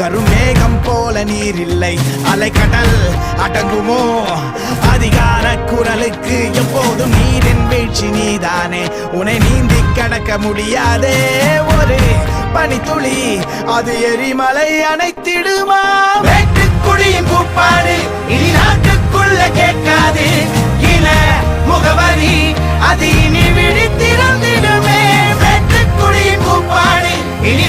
கருமேகம் போல நீர் இல்லை, அலைக்கடல் அடங்குமோ? அதிகார குரலுக்கு எப்போதும் நீரின் வீழ்ச்சி நீதானே. உன்னை நீந்தி கடக்க முடியாதே ஒரு பனித்துளி, அது எரிமலை அணைத்திடுமா? வெட்டுக்குடியின் கூப்பாடு இனி நாட்டுக்குள்ள கேட்காது, இன முகவரி அது இனி விழித்திறந்திடுமே. வெட்டுக்குடியின் கூப்பாடு இனி